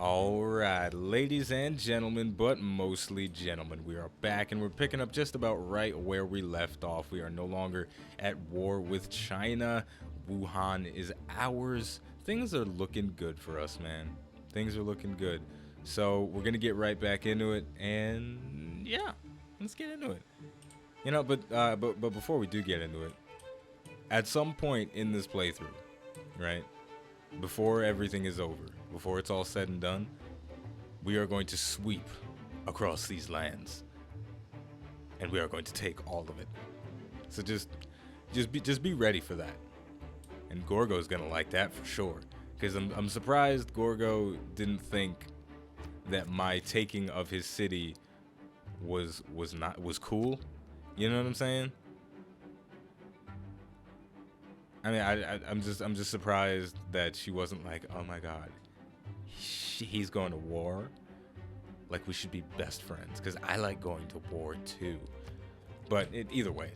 Alright, ladies and gentlemen, but mostly gentlemen, we are back and we're picking up just about right where we left off. We are no longer at war with China. Wuhan is ours. Things are looking good for us, man. Things are looking good. So we're gonna get right back into it, and yeah, let's get into it. You know, but before we do get into it, at some point in this playthrough, right? Before everything is over, before it's all said and done, we are going to sweep across these lands, and we are going to take all of it. So just be ready for that. And Gorgo's gonna like that for sure, because I'm surprised Gorgo didn't think that my taking of his city was cool. You know what I'm saying? I mean, I'm just surprised that she wasn't like, oh my god, he's going to war. Like, we should be best friends, because I like going to war too. But either way,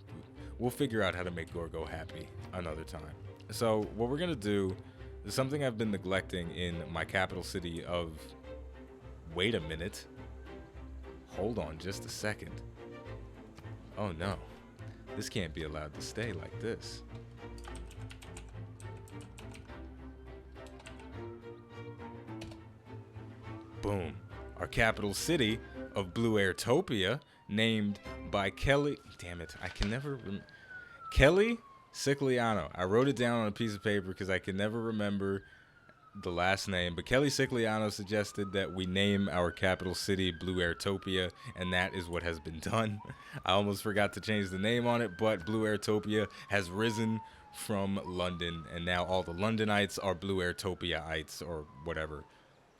we'll figure out how to make Gorgo happy another time. So what we're gonna do is something I've been neglecting in my capital city of. Wait a minute. Hold on just a second. Oh no, this can't be allowed to stay like this. Boom. Our capital city of UNCUT, named by Kelly. Damn it, I can never Kelly Siciliano. I wrote it down on a piece of paper because I can never remember the last name. But Kelly Siciliano suggested that we name our capital city UNCUT, and that is what has been done. I almost forgot to change the name on it, but UNCUT has risen from London, and now all the Londonites are UNCUTites or whatever.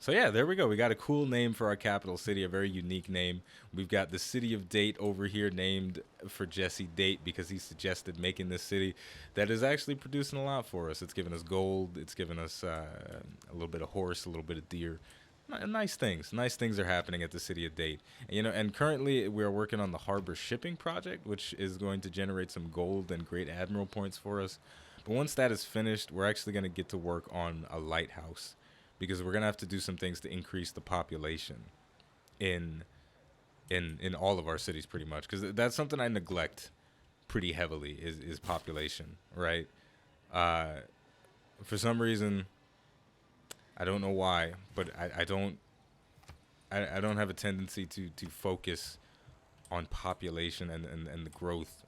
So yeah, there we go. We got a cool name for our capital city, a very unique name. We've got the city of Date over here named for Jesse Date because he suggested making this city that is actually producing a lot for us. It's given us gold. It's given us a little bit of horse, a little bit of deer. Nice things. Nice things are happening at the city of Date. And currently we are working on the harbor shipping project, which is going to generate some gold and great admiral points for us. But once that is finished, we're actually going to get to work on a lighthouse, because we're gonna have to do some things to increase the population in all of our cities, pretty much, because that's something I neglect pretty heavily is population, right? For some reason, I don't know why, but I don't have a tendency to focus on population and the growth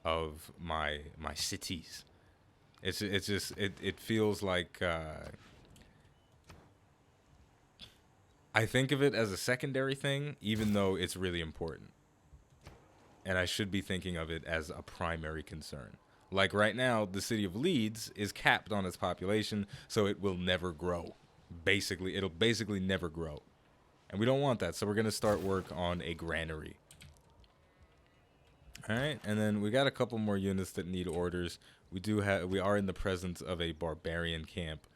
of my cities. It feels like I think of it as a secondary thing, even though it's really important. And I should be thinking of it as a primary concern. Like right now, the city of Leeds is capped on its population, so it will never grow. It'll basically never grow. And we don't want that, so we're going to start work on a granary. Alright, and then we got a couple more units that need orders. We are in the presence of a barbarian camp.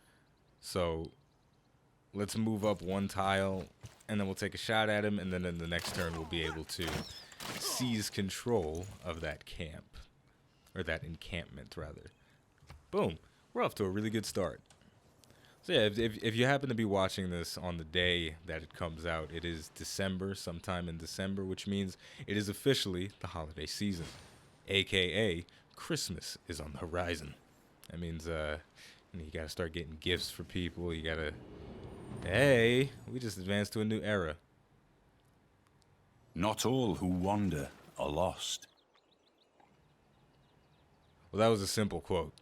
So let's move up one tile, and then we'll take a shot at him, and then in the next turn we'll be able to seize control of that camp. Or that encampment, rather. Boom. We're off to a really good start. So yeah, if you happen to be watching this on the day that it comes out, it is December, sometime in December, which means it is officially the holiday season. AKA, Christmas is on the horizon. That means you gotta start getting gifts for people, you gotta... Hey, we just advanced to a new era. Not all who wander are lost. Well, that was a simple quote.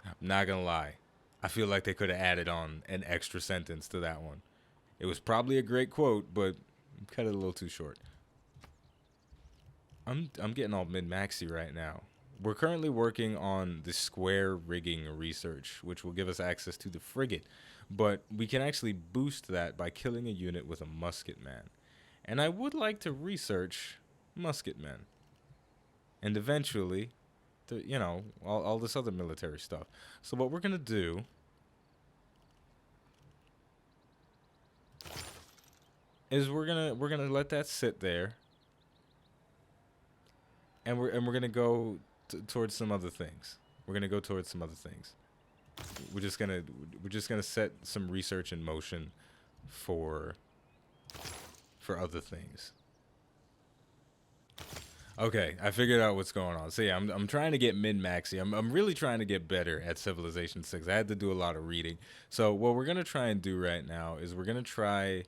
I'm not gonna lie. I feel like they could have added on an extra sentence to that one. It was probably a great quote, but cut it a little too short. I'm getting all mid-maxy right now. We're currently working on the square rigging research, which will give us access to the frigate. But we can actually boost that by killing a unit with a musketman. And I would like to research musketmen. And eventually, all this other military stuff. So what we're going to do is we're going to let that sit there. And we're going to go towards some other things. We're just gonna set some research in motion for other things. Okay, I figured out what's going on. So yeah, I'm trying to get min-maxy. I'm really trying to get better at Civilization 6. I had to do a lot of reading. So what we're gonna try and do right now is we're gonna try.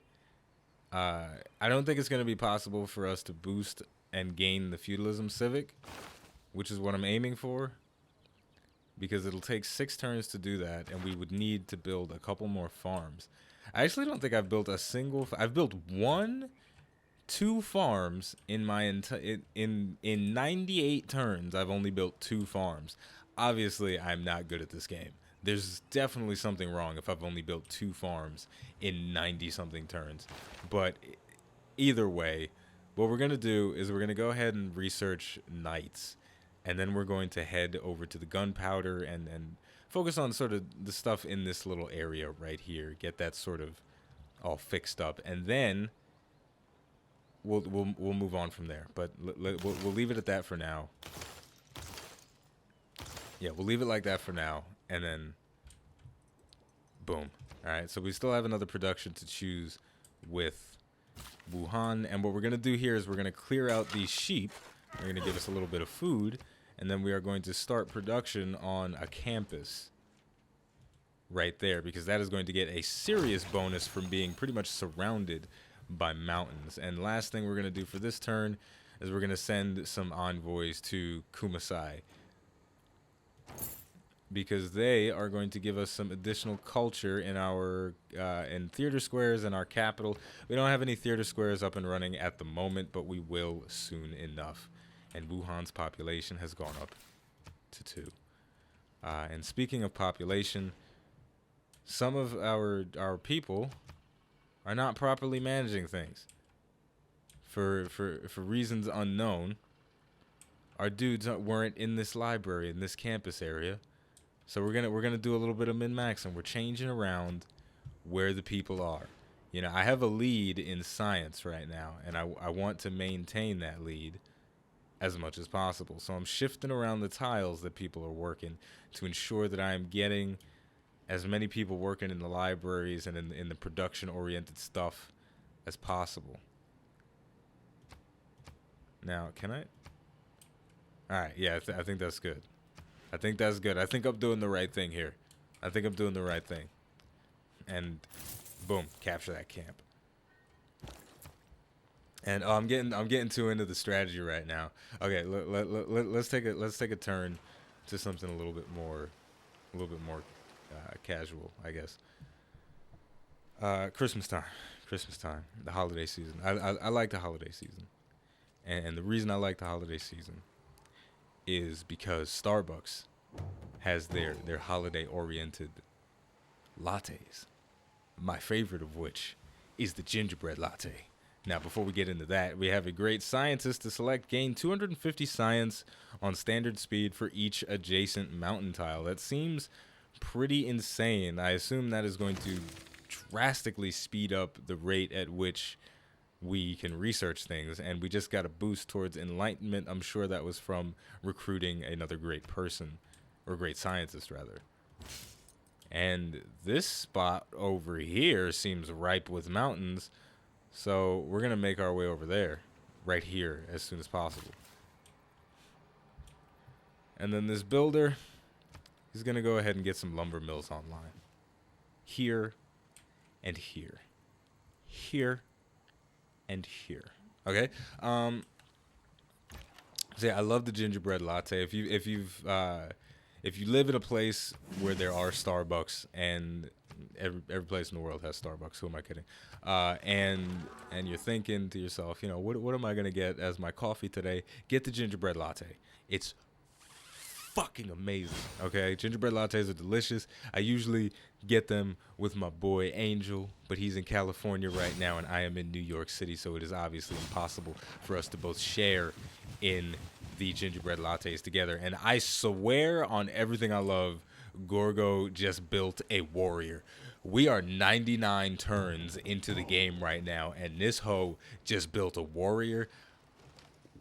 I don't think it's gonna be possible for us to boost and gain the feudalism civic, which is what I'm aiming for, because it'll take 6 turns to do that, and we would need to build a couple more farms. I actually don't think I've built a single. I've built 2 farms in my in 98 turns. I've only built 2 farms. Obviously, I'm not good at this game. There's definitely something wrong if I've only built 2 farms in 90 something turns. But either way, what we're gonna do is we're gonna go ahead and research knights, and then we're going to head over to the gunpowder and focus on sort of the stuff in this little area right here. Get that sort of all fixed up, and then we'll move on from there. But we'll leave it at that for now. Yeah, we'll leave it like that for now, and then boom. All right, so we still have another production to choose with Wuhan, and what we're gonna do here is we're gonna clear out these sheep. They're gonna give us a little bit of food, and then we are going to start production on a campus right there, because that is going to get a serious bonus from being pretty much surrounded by mountains. And last thing we're going to do for this turn is we're going to send some envoys to Kumasai, because they are going to give us some additional culture in our in theater squares in our capital. We don't have any theater squares up and running at the moment, but we will soon enough. And Wuhan's population has gone up to 2. And speaking of population, some of our people are not properly managing things for reasons unknown. Our dudes weren't in this library, in this campus area, so we're gonna do a little bit of min-max, and we're changing around where the people are. You know, I have a lead in science right now, and I want to maintain that lead as much as possible. So I'm shifting around the tiles that people are working to ensure that I am getting as many people working in the libraries and in the production-oriented stuff as possible. Now, can I? All right, yeah, I think that's good. I think that's good. I think I'm doing the right thing here. I think I'm doing the right thing. And boom, capture that camp. And I'm getting too into the strategy right now. Okay, let's take a turn to something a little bit more casual, I guess. Christmas time, the holiday season. I like the holiday season, and the reason I like the holiday season is because Starbucks has their holiday-oriented lattes. My favorite of which is the gingerbread latte. Now, before we get into that, we have a great scientist to select. Gain 250 science on standard speed for each adjacent mountain tile. That seems pretty insane. I assume that is going to drastically speed up the rate at which we can research things, and we just got a boost towards enlightenment. I'm sure that was from recruiting another great person, or great scientist rather. And this spot over here seems ripe with mountains, so we're gonna make our way over there right here as soon as possible. And then this builder, he's gonna go ahead and get some lumber mills online here and here, here and here. Okay. So yeah, I love the gingerbread latte. If you live in a place where there are Starbucks, and every place in the world has Starbucks, who am I kidding? And you're thinking to yourself, you know, what am I gonna get as my coffee today? Get the gingerbread latte. It's fucking amazing. Okay, gingerbread lattes are delicious. I usually get them with my boy Angel, but he's in California right now, and I am in New York City, so it is obviously impossible for us to both share in the gingerbread lattes together. And I swear on everything I love, Gorgo just built a warrior. We are 99 turns into the game right now, and this hoe just built a warrior.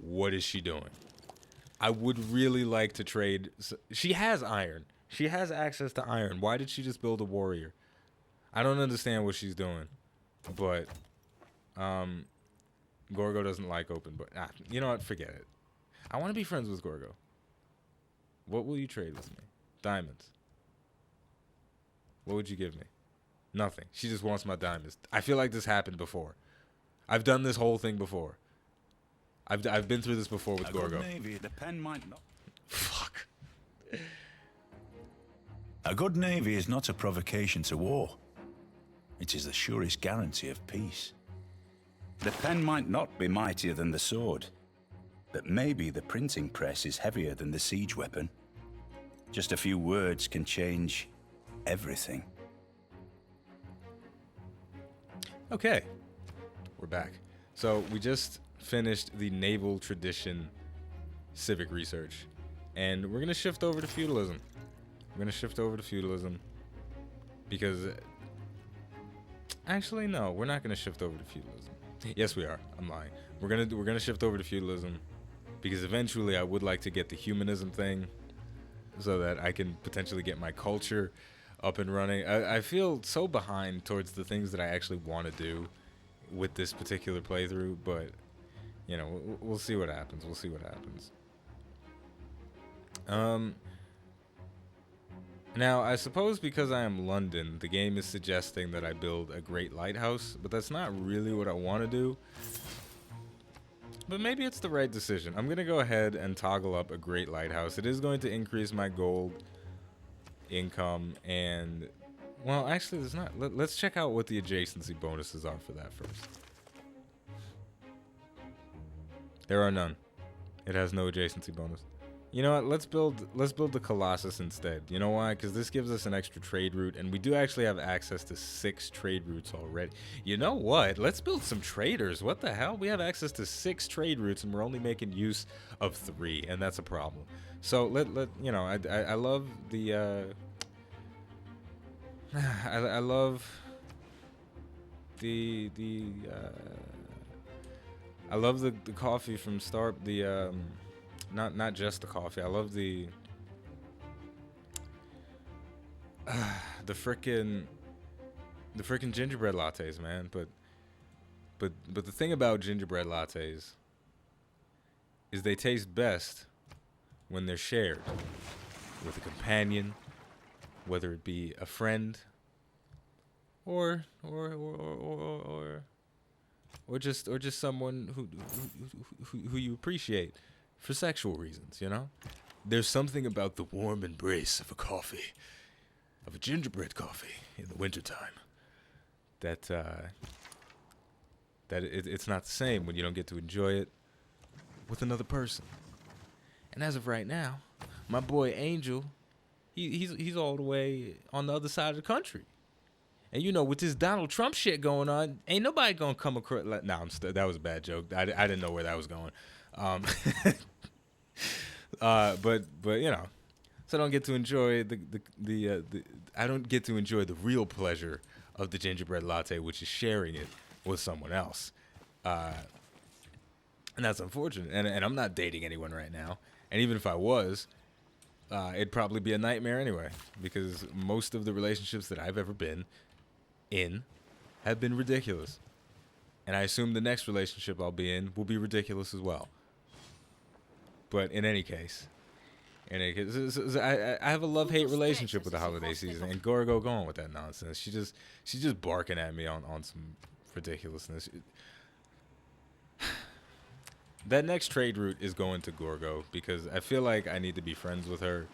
What is she doing? I would really like to trade. She has iron. She has access to iron. Why did she just build a warrior? I don't understand what she's doing. but Gorgo doesn't like open. But you know what? Forget it. I want to be friends with Gorgo. What will you trade with me? Diamonds. What would you give me? Nothing. She just wants my diamonds. I feel like this happened before. I've done this whole thing before. I've been through this before with Gorgo. Navy, the pen might not. Fuck. A good navy is not a provocation to war. It is the surest guarantee of peace. The pen might not be mightier than the sword, but maybe the printing press is heavier than the siege weapon. Just a few words can change everything. Okay. We're back. So we just finished the naval tradition civic research, and we're going to shift over to feudalism. We're going to shift over to feudalism because actually no, we're not going to shift over to feudalism. Yes, we are. I'm lying. We're going to shift over to feudalism because eventually I would like to get the humanism thing so that I can potentially get my culture up and running. I feel so behind towards the things that I actually want to do with this particular playthrough, but you know, we'll see what happens. We'll see what happens. Now, I suppose because I am London, the game is suggesting that I build a great lighthouse, but that's not really what I want to do. But maybe it's the right decision. I'm going to go ahead and toggle up a great lighthouse. It is going to increase my gold income and... Well, actually, there's not. Let's check out what the adjacency bonuses are for that first. There are none. It has no adjacency bonus. You know what? Let's build the Colossus instead. You know why? Because this gives us an extra trade route, and we do actually have access to 6 trade routes already. You know what? Let's build some traders. What the hell? We have access to 6 trade routes, and we're only making use of 3, and that's a problem. So let you know. I love the. I love the I love the coffee from not just the coffee. I love the frickin' gingerbread lattes, man. But the thing about gingerbread lattes is they taste best when they're shared with a companion, whether it be a friend or just someone who you appreciate for sexual reasons, you know? There's something about the warm embrace of a coffee, of a gingerbread coffee in the wintertime that it's not the same when you don't get to enjoy it with another person. And as of right now, my boy Angel, he's all the way on the other side of the country. And you know, with this Donald Trump shit going on, ain't nobody gonna come across. Nah, that was a bad joke. I didn't know where that was going. But you know, so I don't get to enjoy I don't get to enjoy the real pleasure of the gingerbread latte, which is sharing it with someone else. And that's unfortunate. And I'm not dating anyone right now. And even if I was, it'd probably be a nightmare anyway, because most of the relationships that I've ever been in have been ridiculous. And I assume the next relationship I'll be in will be ridiculous as well. But in any case, I have a love-hate relationship with the holiday season, and Gorgo going with that nonsense. She's just barking at me on some ridiculousness. That next trade route is going to Gorgo because I feel like I need to be friends with her.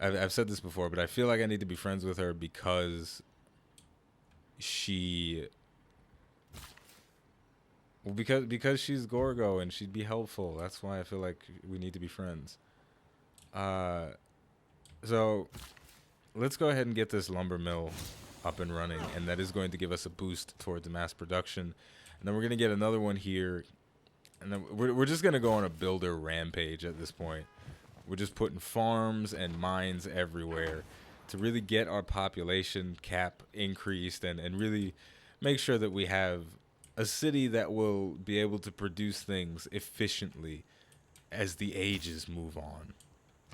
I've said this before, but I feel like I need to be friends with her because because she's Gorgo and she'd be helpful. That's why I feel like we need to be friends. So let's go ahead and get this lumber mill up and running, and that is going to give us a boost towards mass production. And then we're going to get another one here. And then we're just going to go on a builder rampage at this point. We're just putting farms and mines everywhere to really get our population cap increased and really make sure that we have a city that will be able to produce things efficiently as the ages move on.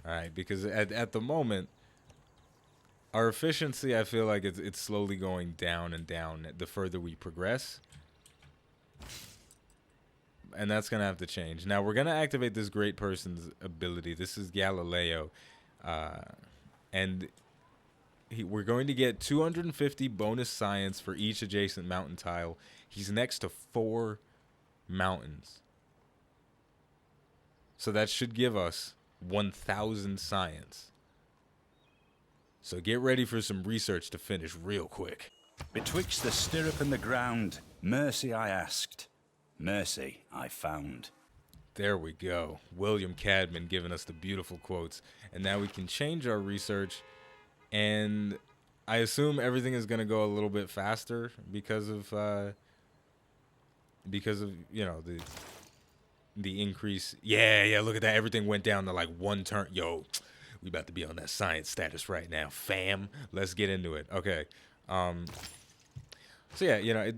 All right, because at the moment, Our efficiency, I feel like it's slowly going down and down the further we progress. And that's going to have to change. Now, we're going to activate this great person's ability. This is Galileo. And we're going to get 250 bonus science for each adjacent mountain tile. He's next to 4 mountains. So that should give us 1,000 science. So get ready for some research to finish real quick. Betwixt the stirrup and the ground, mercy I asked, mercy I found. There we go. William Cadman giving us the beautiful quotes. And now we can change our research. And I assume everything is going to go a little bit faster because of you know, the increase. Yeah, look at that. Everything went down to like 1 turn. Yo, we about to be on that science status right now, fam. Let's get into it. Okay. So yeah, you know,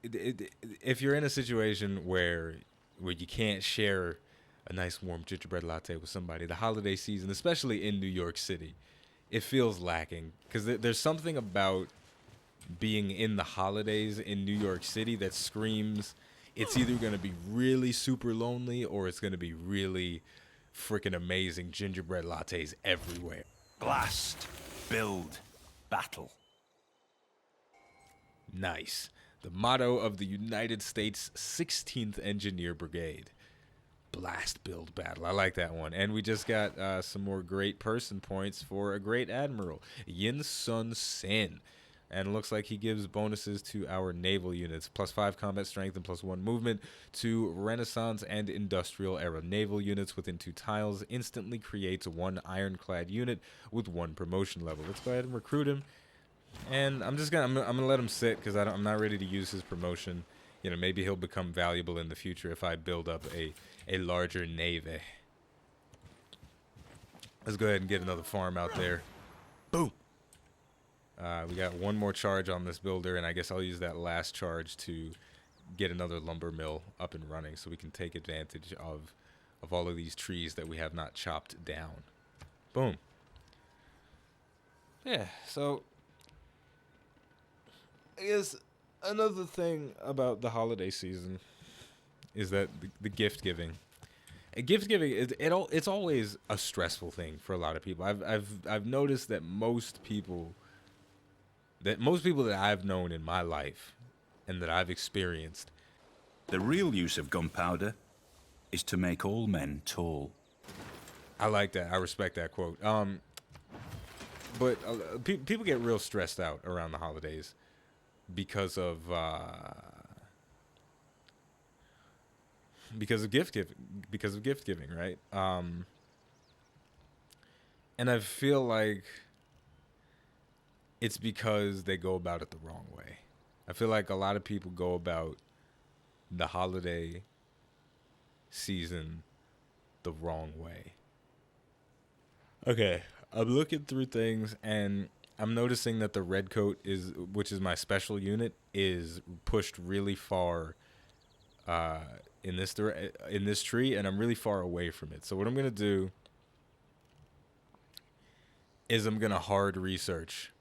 if you're in a situation where you can't share a nice warm gingerbread latte with somebody, the holiday season, especially in New York City, it feels lacking because there's something about being in the holidays in New York City that screams it's either going to be really super lonely or it's going to be really freaking amazing gingerbread lattes everywhere. Blast, build, battle. Nice. The motto of the United States 16th Engineer Brigade. Blast, build, battle. I like that one. And we just got some more great person points for a great admiral, Yin Sun Sin. And it looks like he gives bonuses to our naval units. +5 combat strength and +1 movement to Renaissance and Industrial Era naval units within 2 tiles. Instantly creates 1 ironclad unit with 1 promotion level. Let's go ahead and recruit him. And I'm gonna let him sit because I'm not ready to use his promotion. You know, maybe he'll become valuable in the future if I build up a larger navy. Let's go ahead and get another farm out there. Boom. We got 1 more charge on this builder, and I guess I'll use that last charge to get another lumber mill up and running so we can take advantage of all of these trees that we have not chopped down. Boom. Yeah, so I guess another thing about the holiday season is that the gift giving. Gift giving it's always a stressful thing for a lot of people. I've noticed that most people that I've known in my life and that I've experienced, the real use of gunpowder is to make all men tall. I like that. I respect that quote. But people get real stressed out around the holidays because of gift giving, right? And I feel like it's because they go about it the wrong way. I feel like a lot of people go about the holiday season the wrong way. Okay, I'm looking through things and I'm noticing that the red coat which is my special unit, is pushed really far in this tree, and I'm really far away from it. So what I'm gonna do is I'm gonna hard research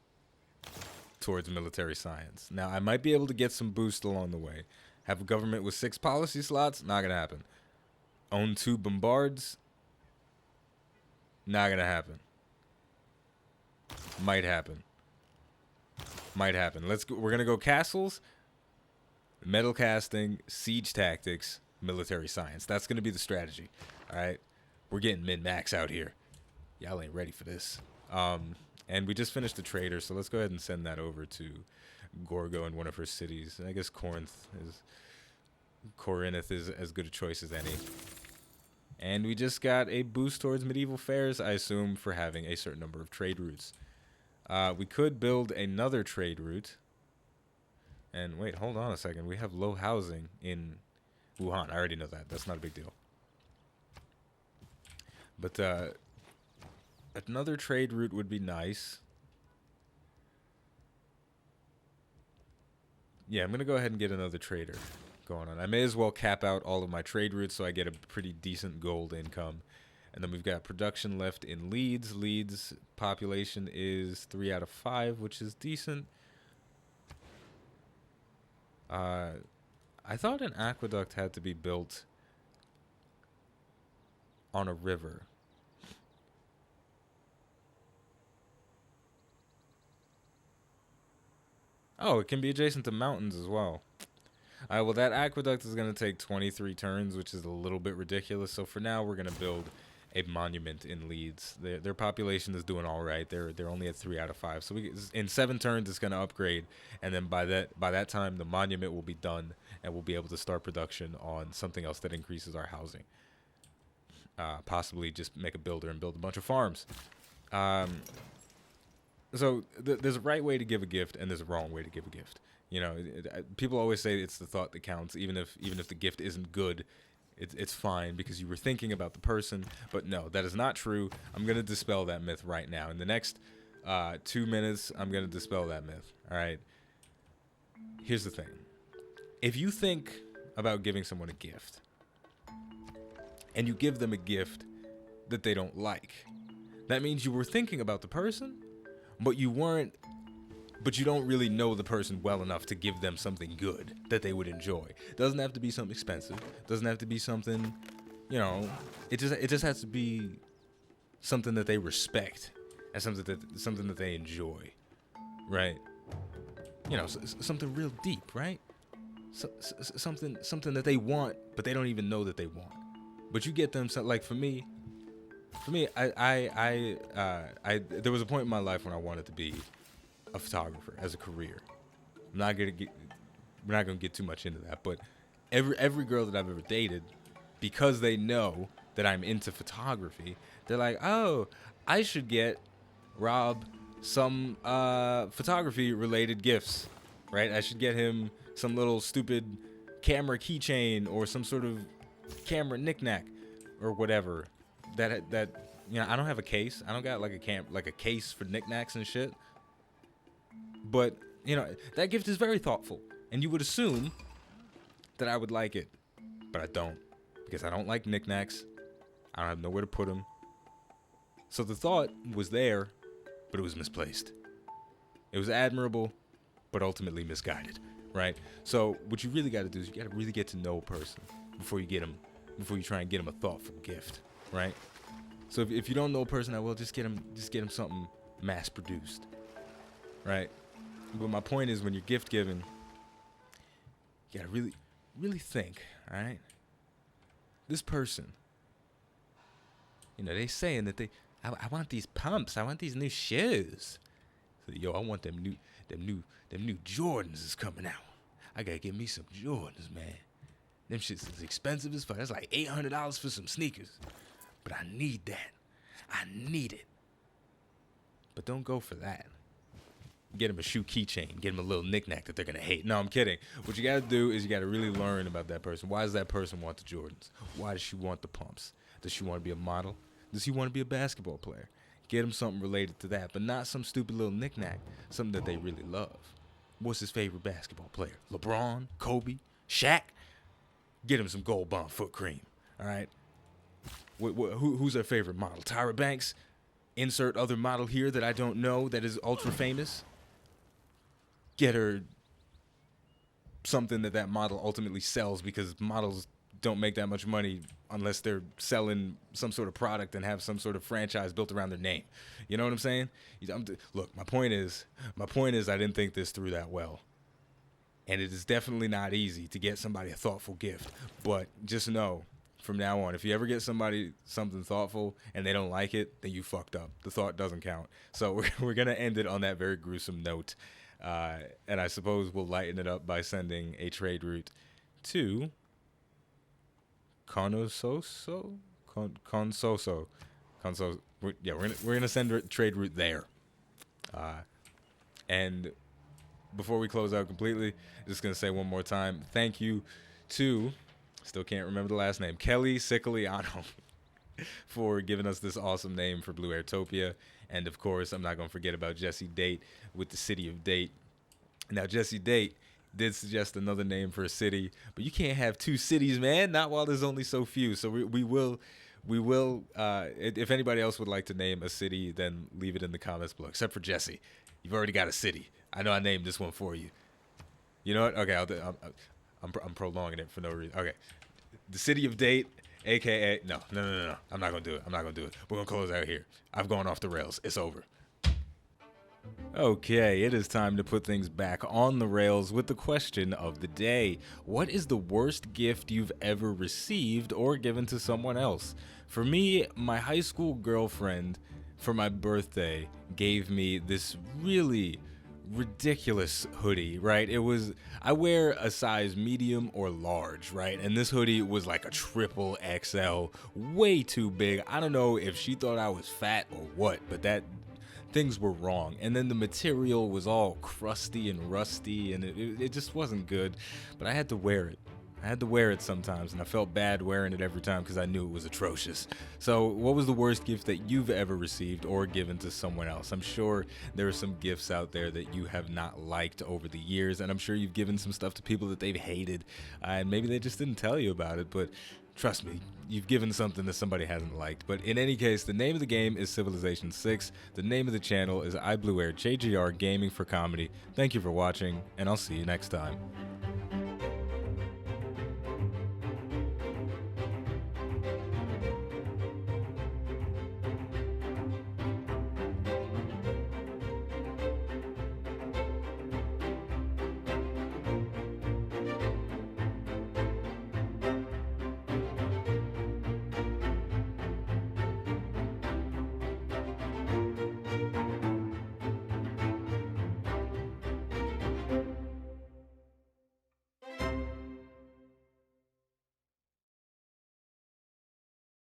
towards military science. Now I might be able to get some boost along the way. Have a government with 6 policy slots? Not gonna happen. Own 2 bombards? Not gonna happen. Might happen. We're gonna go castles, metal casting, siege tactics, military science. That's gonna be the strategy. All right, we're getting min-max out here. Y'all ain't ready for this. And we just finished the trader, so let's go ahead and send that over to Gorgo in one of her cities. I guess Corinth is as good a choice as any. And we just got a boost towards medieval fairs, I assume, for having a certain number of trade routes. We could build another trade route. And wait, hold on a second. We have low housing in Wuhan. I already know that. That's not a big deal. But another trade route would be nice. Yeah, I'm going to go ahead and get another trader going on. I may as well cap out all of my trade routes so I get a pretty decent gold income. And then we've got production left in Leeds. Leeds population is 3 out of 5, which is decent. I thought an aqueduct had to be built on a river. Oh, it can be adjacent to mountains as well. All right, well, that aqueduct is going to take 23 turns, which is a little bit ridiculous. So for now, we're going to build a monument in Leeds. Their population is doing all right. They're only at 3 out of 5. So in 7 turns, it's going to upgrade, and then by that time, the monument will be done, and we'll be able to start production on something else that increases our housing. Possibly just make a builder and build a bunch of farms. So there's a right way to give a gift, and there's a wrong way to give a gift. You know, people always say it's the thought that counts, even if the gift isn't good. It's fine because you were thinking about the person. But no, that is not true. I'm going to dispel that myth right now. In the next 2 minutes, I'm going to dispel that myth. All right. Here's the thing. If you think about giving someone a gift and you give them a gift that they don't like, that means you were thinking about the person, but you don't really know the person well enough to give them something good that they would enjoy. Doesn't have to be something expensive. Doesn't have to be something, you know, it just has to be something that they respect and something that they enjoy, right? You know, something real deep, right? Something that they want, but they don't even know that they want. But you get them, like for me, I there was a point in my life when I wanted to be a photographer as a career. We're not gonna get too much into that, but every girl that I've ever dated, because they know that I'm into photography, they're like, oh, I should get Rob some photography related gifts, right? I should get him some little stupid camera keychain or some sort of camera knickknack or whatever. That you know, I don't have a case. I don't got like a case for knickknacks and shit. But, you know, that gift is very thoughtful. And you would assume that I would like it. But I don't. Because I don't like knickknacks. I don't have nowhere to put them. So the thought was there, but it was misplaced. It was admirable, but ultimately misguided. Right? So what you really got to do is you got to really get to know a person before you try and get them a thoughtful gift. Right? So if you don't know a person, I will just get them something mass produced. Right? But my point is, when you're gift giving, you gotta really, really think, all right? This person, you know, they saying that I want these pumps, I want these new shoes. So, yo, I want them new Jordans is coming out. I gotta get me some Jordans, man. Them shits is expensive as fuck. That's like $800 for some sneakers. But I need that. I need it. But don't go for that. Get him a shoe keychain. Get him a little knickknack that they're going to hate. No, I'm kidding. What you got to do is you got to really learn about that person. Why does that person want the Jordans? Why does she want the pumps? Does she want to be a model? Does he want to be a basketball player? Get him something related to that, but not some stupid little knickknack. Something that they really love. What's his favorite basketball player? LeBron? Kobe? Shaq? Get him some Gold Bond foot cream. All right? Who's their favorite model? Tyra Banks? Insert other model here that I don't know that is ultra famous. Get her something that model ultimately sells, because models don't make that much money unless they're selling some sort of product and have some sort of franchise built around their name. You know what I'm saying? Look, my point is I didn't think this through that well. And it is definitely not easy to get somebody a thoughtful gift. But just know, from now on, if you ever get somebody something thoughtful and they don't like it, then you fucked up. The thought doesn't count. So we're going to end it on that very gruesome note. And I suppose we'll lighten it up by sending a trade route to Consoso. Yeah, we're gonna send a trade route there. And before we close out completely, just gonna say one more time, thank you to, still can't remember the last name, Kelly Siciliano, for giving us this awesome name for BlueAirTopia. And of course, I'm not going to forget about Jesse Date with the city of Date. Now, Jesse Date did suggest another name for a city, but you can't have two cities, man. Not while there's only so few. So we will We will, if anybody else would like to name a city, then leave it in the comments below, except for Jesse. You've already got a city. I know I named this one for you. You know what? Okay, I'm prolonging it for no reason. Okay. The city of Date, a.k.a. No. I'm not going to do it. We're going to close out here. I've gone off the rails. It's over. Okay, it is time to put things back on the rails with the question of the day. What is the worst gift you've ever received or given to someone else? For me, my high school girlfriend, for my birthday, gave me this really ridiculous hoodie, right? I wear a size medium or large, right? And this hoodie was like a triple XL, way too big. I don't know if she thought I was fat or what, but things were wrong. And then the material was all crusty and rusty, and it just wasn't good, but I had to wear it. I had to wear it sometimes, and I felt bad wearing it every time because I knew it was atrocious. So what was the worst gift that you've ever received or given to someone else? I'm sure there are some gifts out there that you have not liked over the years, and I'm sure you've given some stuff to people that they've hated, and maybe they just didn't tell you about it, but trust me, you've given something that somebody hasn't liked. But in any case, the name of the game is Civilization VI. The name of the channel is iBluairJgR Gaming for Comedy. Thank you for watching, and I'll see you next time.